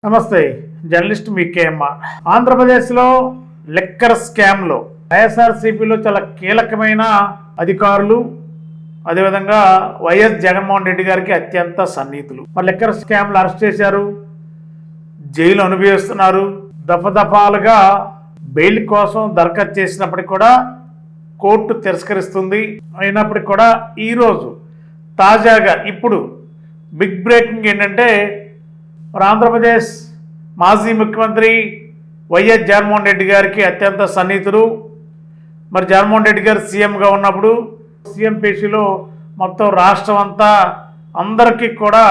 నమస్తే, జర్నలిస్ట్ మీ కేఎంఆర్. ఆంధ్రప్రదేశ్లో లిక్కర్ స్కామ్లో వైఎస్ఆర్సీపీలో చాలా కీలకమైన అధికారులు, అదేవిధంగా వైఎస్ జగన్మోహన్ రెడ్డి గారికి అత్యంత సన్నిహితులు. మరి లిక్కర్ స్కామ్లు అరెస్ట్ చేశారు, జైలు అనుభవిస్తున్నారు. దఫదఫాలుగా బెయిల్ కోసం దరఖాస్తు చేసినప్పటికీ కూడా కోర్టు తిరస్కరిస్తుంది. అయినప్పటికీ కూడా ఈరోజు తాజాగా ఇప్పుడు బిగ్ బ్రేకింగ్ ఏంటంటే, మరి ఆంధ్రప్రదేశ్ మాజీ ముఖ్యమంత్రి వైఎస్ జగన్మోహన్ రెడ్డి గారికి అత్యంత సన్నిహితుడు. మరి జగన్మోహన్ రెడ్డి గారు సీఎంగా ఉన్నప్పుడు సీఎం పేషీలో మొత్తం రాష్ట్రం అంతా అందరికీ కూడా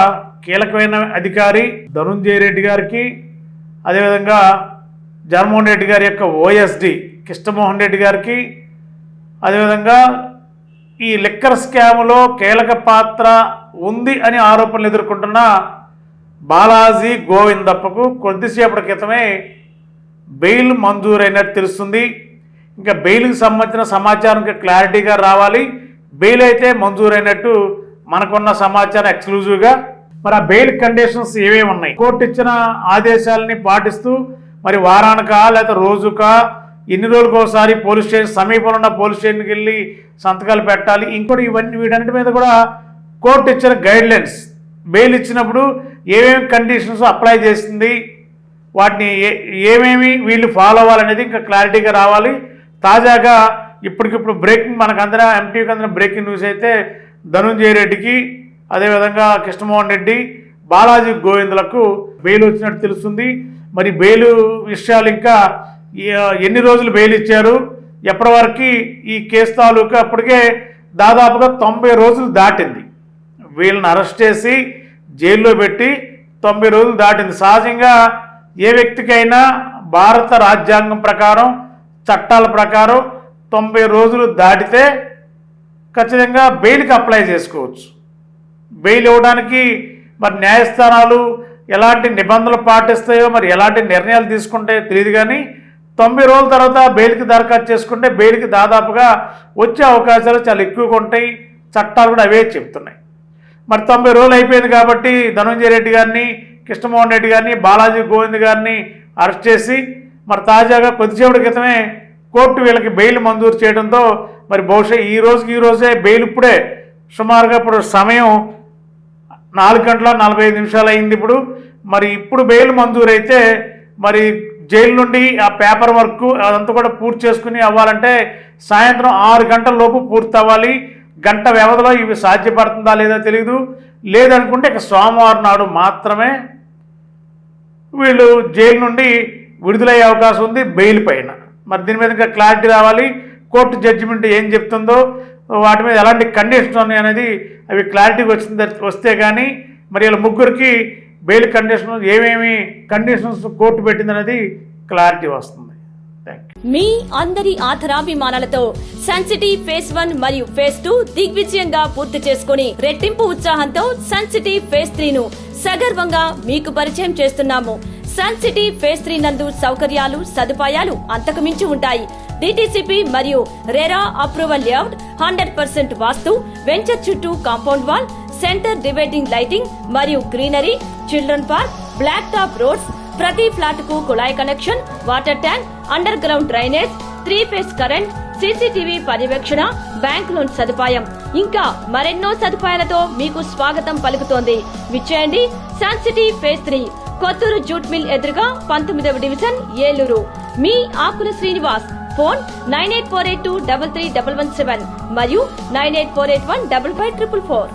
కీలకమైన అధికారి ధనుంజయ రెడ్డి గారికి, అదేవిధంగా జగన్మోహన్ రెడ్డి గారి యొక్క ఓఎస్డి కృష్ణమోహన్ రెడ్డి గారికి, అదేవిధంగా ఈ లిక్కర్ స్కామ్లో కీలక పాత్ర ఉంది అని ఆరోపణలు ఎదుర్కొంటున్న బాలాజీ గోవిందప్పకు కొద్దిసేపటి క్రితమే బెయిల్ మంజూరైనట్టు తెలుస్తుంది. ఇంకా బెయిల్కి సంబంధించిన సమాచారం క్లారిటీగా రావాలి. బెయిల్ అయితే మంజూరైనట్టు మనకున్న సమాచారం ఎక్స్క్లూజివ్గా. మరి ఆ బెయిల్ కండిషన్స్ ఏమేమి ఉన్నాయి, కోర్టు ఇచ్చిన ఆదేశాలని పాటిస్తూ మరి వారానికా లేకపోతే రోజుకా, ఎన్ని రోజులకు ఒకసారి పోలీస్ స్టేషన్ సమీపంలో ఉన్న పోలీస్ స్టేషన్కి వెళ్ళి సంతకాలు పెట్టాలి. ఇంకోటి వీటన్నిటి మీద కూడా కోర్టు ఇచ్చిన గైడ్లైన్స్, బెయిల్ ఇచ్చినప్పుడు ఏమేమి కండిషన్స్ అప్లై చేస్తుంది, వాటిని ఏమేమి వీళ్ళు ఫాలో అవ్వాలనేది ఇంకా క్లారిటీగా రావాలి. తాజాగా ఇప్పటికిప్పుడు బ్రేకింగ్ మనకందరూ ఎంటీవీకి అందరూ బ్రేకింగ్ న్యూస్ అయితే ధనుంజయ రెడ్డికి, అదేవిధంగా కృష్ణమోహన్ రెడ్డి, బాలాజీ గోవిందులకు బెయిల్ వచ్చినట్టు తెలుస్తుంది. మరి బెయిల్ విషయాలు ఇంకా ఎన్ని రోజులు బెయిల్ ఇచ్చారు, ఎప్పటి వరకు ఈ కేసు తాలూకా అప్పటికే దాదాపుగా 90 రోజులు దాటింది. వీళ్ళని అరెస్ట్ చేసి జైల్లో పెట్టి 90 రోజులు దాటింది. సహజంగా ఏ వ్యక్తికైనా భారత రాజ్యాంగం ప్రకారం, చట్టాల ప్రకారం 90 రోజులు దాటితే ఖచ్చితంగా బెయిల్కి అప్లై చేసుకోవచ్చు. బెయిల్ ఇవ్వడానికి మరి న్యాయస్థానాలు ఎలాంటి నిబంధనలు పాటిస్తాయో, మరి ఎలాంటి నిర్ణయాలు తీసుకుంటాయో తెలియదు. కానీ 90 రోజుల తర్వాత బెయిల్కి దరఖాస్తు చేసుకుంటే బెయిల్కి దాదాపుగా వచ్చే అవకాశాలు చాలా ఎక్కువగా ఉంటాయి. చట్టాలు కూడా అవే చెప్తున్నాయి. మరి 90 రోజులు అయిపోయింది కాబట్టి ధనుంజయ రెడ్డి గారిని, కృష్ణమోహన్ రెడ్డి గారిని, బాలాజీ గోవింద్ గారిని అరెస్ట్ చేసి మరి తాజాగా కొద్దిసేపటి క్రితమే కోర్టు వీళ్ళకి బెయిల్ మంజూరు చేయడంతో మరి బహుశా ఈ రోజే బెయిల్ ఇప్పుడే సుమారుగా ఇప్పుడు సమయం 4:45 అయింది. ఇప్పుడు బెయిల్ మంజూరు అయితే మరి జైలు నుండి ఆ పేపర్ వర్క్ అదంతా కూడా పూర్తి చేసుకుని అవ్వాలంటే సాయంత్రం 6 గంటల లోపు పూర్తి అవ్వాలి. గంట వ్యవధిలో ఇవి సాధ్యపడుతుందా లేదా తెలియదు. లేదనుకుంటే ఇక సోమవారం నాడు మాత్రమే వీళ్ళు జైలు నుండి విడుదలయ్యే అవకాశం ఉంది బెయిల్ పైన. మరి దీని మీద ఇంకా క్లారిటీ రావాలి. కోర్టు జడ్జిమెంట్ ఏం చెప్తుందో, వాటి మీద ఎలాంటి కండిషన్స్ ఉన్నాయి అనేది అవి క్లారిటీగా వస్తే కానీ మరి వీళ్ళ ముగ్గురికి బెయిల్ కండిషన్ ఏమేమి కండిషన్స్ కోర్టు పెట్టిందనేది క్లారిటీ వస్తుంది. మీ అందరి ఆధారాభిమానాలతో సన్ సిటీ ఫేజ్ 1 మరియు ఫేజ్ 2 దిగ్విజయంగా పూర్తి చేసుకుని రెట్టింపు ఉత్సాహంతో సన్ సిటీ ఫేజ్ 3 ను సగర్వంగా మీకు పరిచయం చేస్తున్నాము. సన్ సిటీ ఫేజ్ 3 నందు సౌకర్యాలు, సదుపాయాలు అంతకుమించి ఉంటాయి. డిటిసిపి మరియు RERA approval layout, 100% vastu, venture చుట్టూ compound wall, centre dividing lighting మరియు greenery, children park, black top roads, ప్రతి ఫ్లాట్ కు కుళాయి connection, water tank, underground drainage, 3 phase current, CCTV పర్యవేక్షణ, బ్యాంక్ లోన్ సదుపాయం, ఇంకా మరెన్నో సదుపాయాలతో మీకు స్వాగతం పలుకుతోంది. విచ్చేయండి Sun City phase 3, Kothur jute mill ఎదురుగా 19వ డివిజన్, ఏలూరు. మీ ఆకుల శ్రీనివాస్. ఫోన్ 9848233117 మరియు 9848155544.